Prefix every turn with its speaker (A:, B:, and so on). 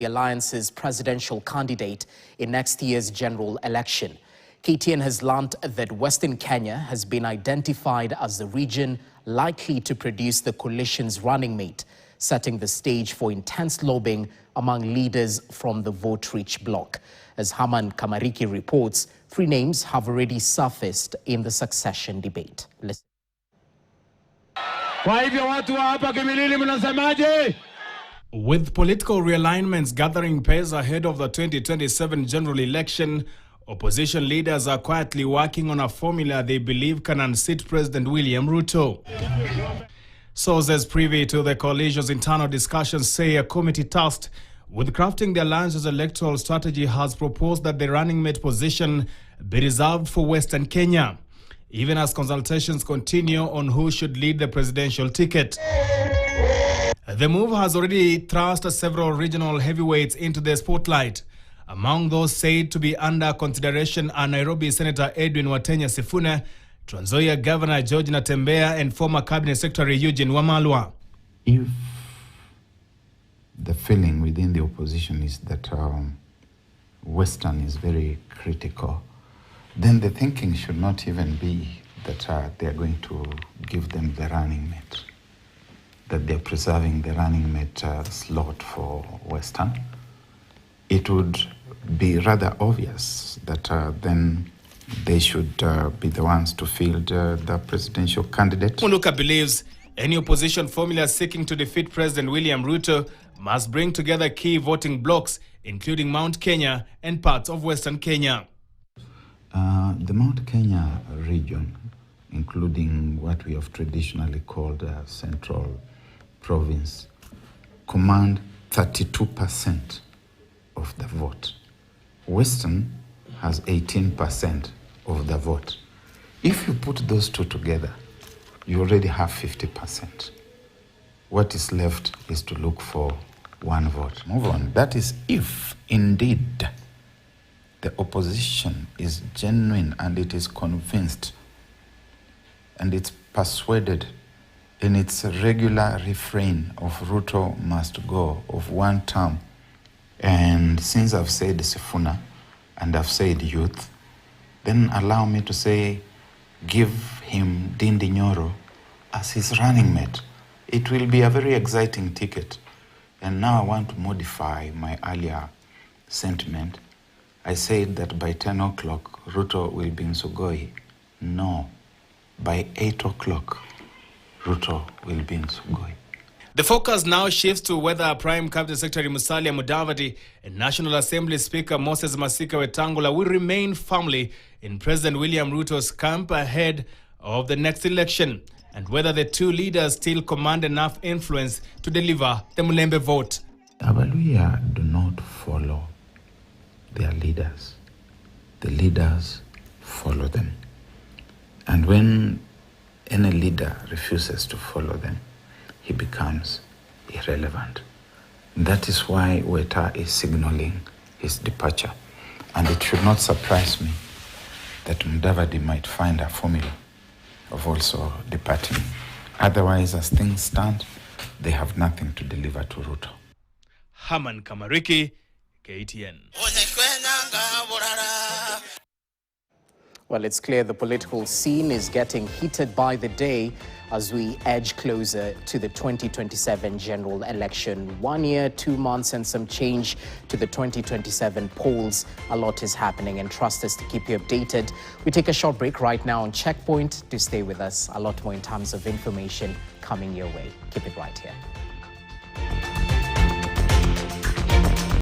A: the Alliance's presidential candidate in next year's general election. KTN has learned that Western Kenya has been identified as the region likely to produce the coalition's running mate, setting the stage for intense lobbying among leaders from the vote-rich bloc. As Haman Kamariki reports, 3 names have already surfaced in the succession debate. Listen.
B: With political realignments gathering pace ahead of the 2027 general election, opposition leaders are quietly working on a formula they believe can unseat President William Ruto. Sources privy to the coalition's internal discussions say a committee tasked with crafting the alliance's electoral strategy has proposed that the running mate position be reserved for Western Kenya, even as consultations continue on who should lead the presidential ticket. The move has already thrust several regional heavyweights into the spotlight. Among those said to be under consideration are Nairobi Senator Edwin Watenya Sifuna, Trans Nzoia Governor George Natembeya, and former Cabinet Secretary Eugene Wamalwa.
C: If the feeling within the opposition is that Western is very critical, then the thinking should not even be that they are going to give them the running mate, that they're preserving the running mate slot for Western. It would be rather obvious that then they should be the ones to field the presidential candidate.
B: Muluka believes any opposition formula seeking to defeat President William Ruto must bring together key voting blocs, including Mount Kenya and parts of Western Kenya.
C: The Mount Kenya region, including what we have traditionally called Central Province, command 32% of the vote. Western has 18% of the vote. If you put those two together, you already have 50%. What is left is to look for one vote. Move on. That is if indeed the opposition is genuine and it is convinced and it's persuaded in its regular refrain of Ruto must go, of one term. And since I've said Sifuna and I've said youth, then allow me to say give him Ndindi Nyoro as his running mate. It will be a very exciting ticket. And now I want to modify my earlier sentiment. I said that by 10 o'clock, Ruto will be in Sugoi. No, by 8 o'clock, Ruto will be in Sugoi.
B: The focus now shifts to whether Prime Cabinet Secretary Musalia Mudavadi and National Assembly Speaker Moses Masika Wetangula will remain firmly in President William Ruto's camp ahead of the next election, and whether the two leaders still command enough influence to deliver the Mulembe vote.
C: Abaluya do not follow their leaders. The leaders follow them. And when any leader refuses to follow them, he becomes irrelevant. That is why Weta is signaling his departure. And it should not surprise me that Mudavadi might find a formula of also departing. Otherwise, as things stand, they have nothing to deliver to Ruto.
B: Haman Kamariki, KTN.
A: Well, it's clear the political scene is getting heated by the day as we edge closer to the 2027 general election. 1 year, 2 months and some change to the 2027 polls. A lot is happening, and trust us to keep you updated. We take a short break right now on Checkpoint. Do stay with us. A lot more in terms of information coming your way. Keep it right here.